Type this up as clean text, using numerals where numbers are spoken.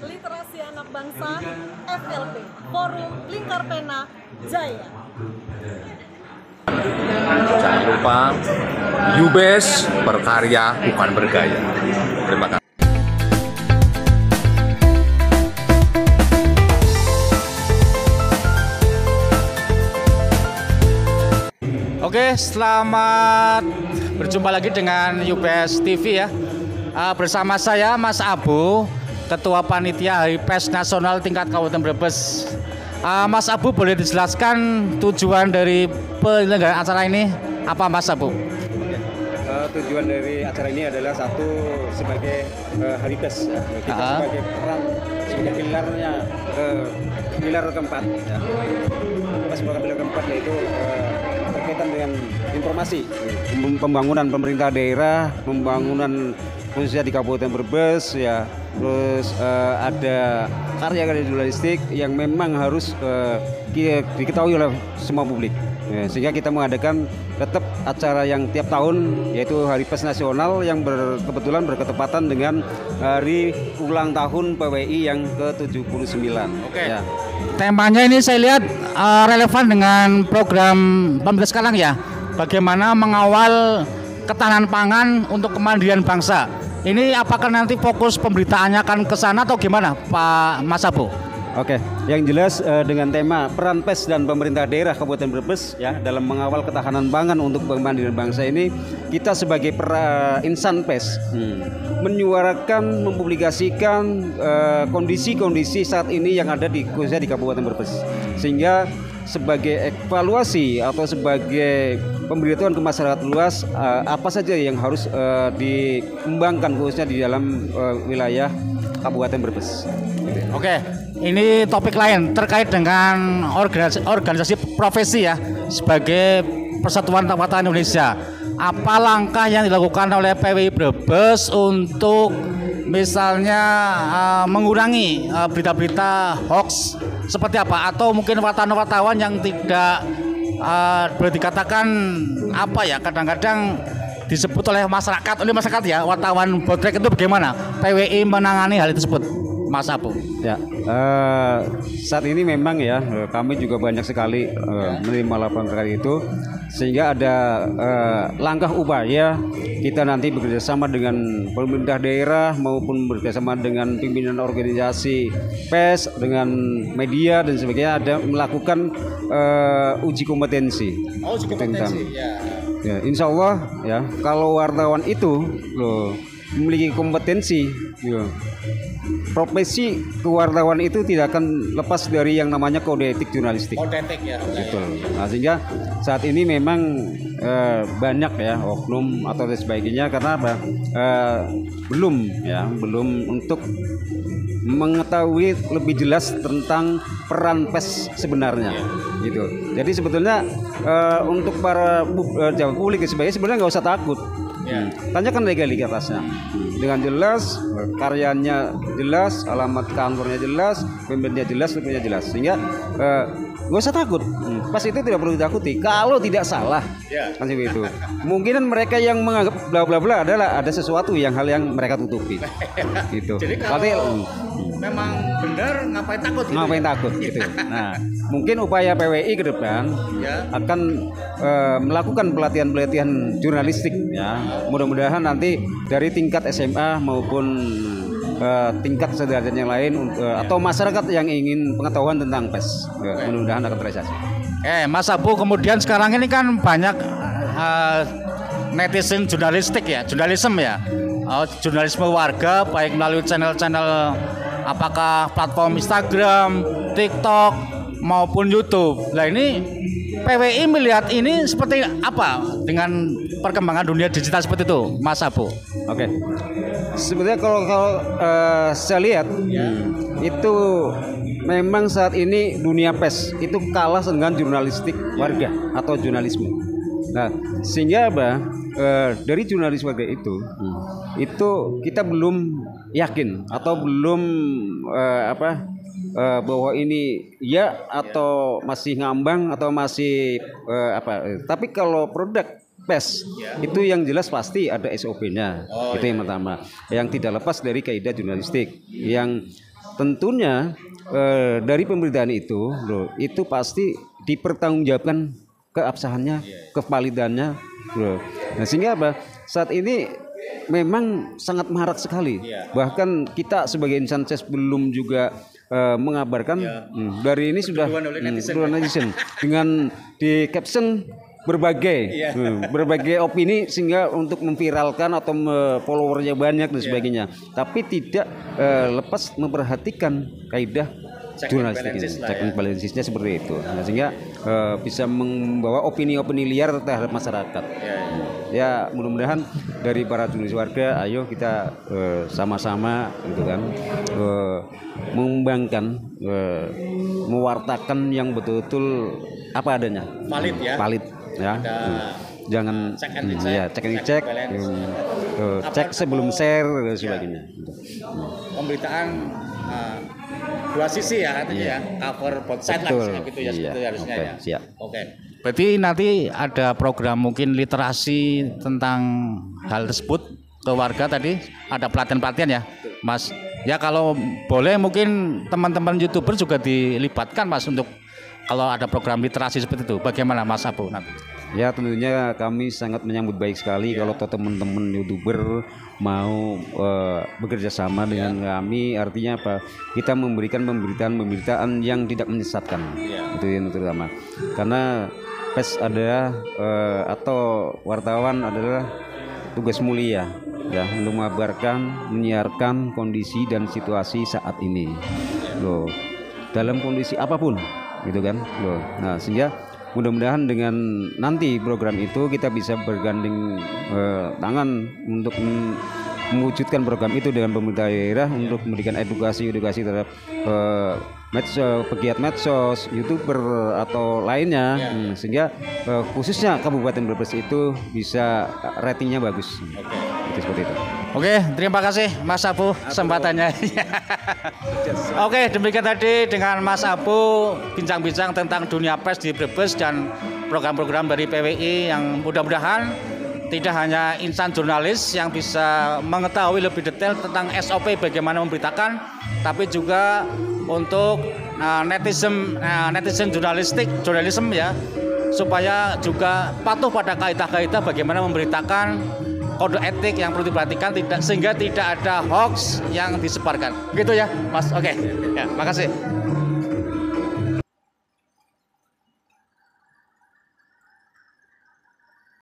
Literasi Anak Bangsa FLP Forum Lingkar Pena Jaya. Jangan lupa UBS berkarya bukan bergaya. Terima kasih. Oke, selamat berjumpa lagi dengan UBS TV ya. Bersama saya Mas Abu, Ketua Panitia Hari Pers Nasional tingkat Kabupaten Brebes. Mas Abu, boleh dijelaskan tujuan dari penyelenggaraan acara ini apa, Mas Abu? Tujuan dari acara ini adalah satu sebagai Hari Pers ya. Kita sebagai peran sebagai pilar keempat ya. Sebagai pilar keempat yaitu berkaitan dengan informasi pembangunan pemerintah daerah, pembangunan khususnya di Kabupaten Brebes ya. Terus ada karya-karya jurnalistik yang memang harus diketahui oleh semua publik ya, sehingga kita mengadakan tetap acara yang tiap tahun yaitu Hari Pers Nasional yang kebetulan berketepatan dengan hari ulang tahun PWI yang ke-79. Oke. Ya. Temanya ini saya lihat relevan dengan program pemerintah sekarang ya. Bagaimana mengawal ketahanan pangan untuk kemandirian bangsa. Ini apakah nanti fokus pemberitaannya akan ke sana atau gimana, Pak Mas Abu? Oke, yang jelas dengan tema peran pers dan pemerintah daerah Kabupaten Brebes ya dalam mengawal ketahanan pangan untuk kemandirian bangsa ini, kita sebagai insan pers menyuarakan, mempublikasikan kondisi-kondisi saat ini yang ada khususnya di Kabupaten Brebes, sehingga sebagai evaluasi atau sebagai pemberitahuan ke masyarakat luas apa saja yang harus dikembangkan khususnya di dalam wilayah Kabupaten Brebes. Oke, ini topik lain terkait dengan organisasi profesi ya sebagai Persatuan Wartawan Indonesia. Apa langkah yang dilakukan oleh PWI Brebes untuk misalnya mengurangi berita-berita hoax seperti apa, atau mungkin wartawan-wartawan yang tidak boleh dikatakan apa ya, kadang-kadang disebut oleh masyarakat ya, wartawan bodrek, itu bagaimana PWI menangani hal tersebut, Mas Abu? Ya, saat ini memang ya kami juga banyak sekali menerima laporan terkait itu, sehingga ada langkah upaya kita nanti bekerjasama dengan pemerintah daerah maupun bekerjasama dengan pimpinan organisasi pers, dengan media dan sebagainya, ada melakukan uji kompetensi. Uji kompetensi ya. Ya, insya Allah ya, kalau wartawan itu memiliki kompetensi ya, profesi kewartawan itu tidak akan lepas dari yang namanya kode etik jurnalistik. Kode etik ya. Betul. Nah, sehingga saat ini memang banyak ya oknum atau sebagainya, karena apa? Belum untuk mengetahui lebih jelas tentang peran pers sebenarnya, gitu. Jadi sebetulnya untuk para publik sebenarnya nggak usah takut. Ya. Tanyakan legalitasnya dengan jelas, karyanya jelas, alamat kantornya jelas, pembeliannya jelas, lebihnya jelas, sehingga nggak usah takut. Pas itu tidak perlu ditakuti kalau tidak salah. Kan seperti itu. Kemungkinan mereka yang menganggap bla bla bla adalah ada sesuatu yang mereka tutupi. Gitu. Jadi kalau memang benar, ngapain takut? Gitu ngapain takut gitu. Nah, mungkin upaya PWI ke depan akan melakukan pelatihan jurnalistik ya. Mudah-mudahan nanti dari tingkat SMA maupun tingkat sederajat yang lain atau masyarakat yang ingin pengetahuan tentang pers, mudah-mudahan akan terrealisasi. Mas Abu, kemudian sekarang ini kan banyak netizen jurnalistik ya, jurnalisme ya, jurnalisme warga, baik melalui channel-channel apakah platform Instagram, TikTok maupun YouTube. Nah, ini PWI melihat ini seperti apa dengan perkembangan dunia digital seperti itu, Mas Abu? Oke. Sebenarnya kalau saya lihat itu memang saat ini dunia pers itu kalah dengan jurnalistik warga atau jurnalisme. Nah, sehingga dari jurnalis warga itu kita belum yakin atau belum bahwa ini ya atau masih ngambang atau masih tapi kalau produk pers itu yang jelas pasti ada SOP-nya. Itu yang pertama, yang tidak lepas dari kaidah jurnalistik, yang tentunya dari pemberitaan itu, bro, itu pasti dipertanggungjawabkan keabsahannya, kevalidannya, bro. Nah, sehingga apa? Saat ini memang sangat marak sekali. Bahkan kita sebagai insan pers belum juga mengabarkan dari ini sudah netizen dengan di caption berbagai opini sehingga untuk memviralkan atau followernya banyak dan sebagainya, tapi tidak lepas memperhatikan kaidah jurnalistik ini, check and balancesnya seperti itu. Nah, sehingga bisa membawa opini-opini liar terhadap masyarakat. Ya, mudah-mudahan dari para jurnalis warga, ayo kita sama-sama gitu kan mengembangkan, mewartakan yang betul-betul apa adanya, valid ya. Jangan cek and check, cek sebelum share dan sebagainya. Pemberitaan dua sisi ya artinya ya, cover both side lah gitu ya, seperti harusnya ya. Siap. Oke. Berarti nanti ada program mungkin literasi tentang hal tersebut ke warga, tadi ada pelatihan-pelatihan ya, Mas. Ya kalau boleh mungkin teman-teman YouTuber juga dilibatkan, Mas, untuk kalau ada program literasi seperti itu. Bagaimana Mas Abu nanti? Ya, tentunya kami sangat menyambut baik sekali kalau teman-teman YouTuber mau bekerja sama dengan kami. Artinya apa? Kita memberikan pemberitaan yang tidak menyesatkan. Itu yang terutama. Karena pers adalah atau wartawan adalah tugas mulia ya, untuk mengabarkan, menyiarkan kondisi dan situasi saat ini. Loh, dalam kondisi apapun, gitu kan? Loh. Nah, sehingga mudah-mudahan dengan nanti program itu kita bisa bergandeng tangan untuk mewujudkan program itu dengan pemerintah daerah untuk memberikan edukasi terhadap pegiat medsos, YouTuber atau lainnya, sehingga khususnya Kabupaten Brebes itu bisa ratingnya bagus. Itu seperti itu. Oke, terima kasih Mas Abu kesempatannya. Oke, demikian tadi dengan Mas Abu bincang-bincang tentang dunia pers di Brebes dan program-program dari PWI yang mudah-mudahan tidak hanya insan jurnalis yang bisa mengetahui lebih detail tentang SOP bagaimana memberitakan, tapi juga untuk netizen jurnalisme ya, supaya juga patuh pada kaidah-kaidah bagaimana memberitakan, kode etik yang perlu diperhatikan, sehingga tidak ada hoax yang disebarkan. Begitu ya, Mas. Oke. Ya, makasih.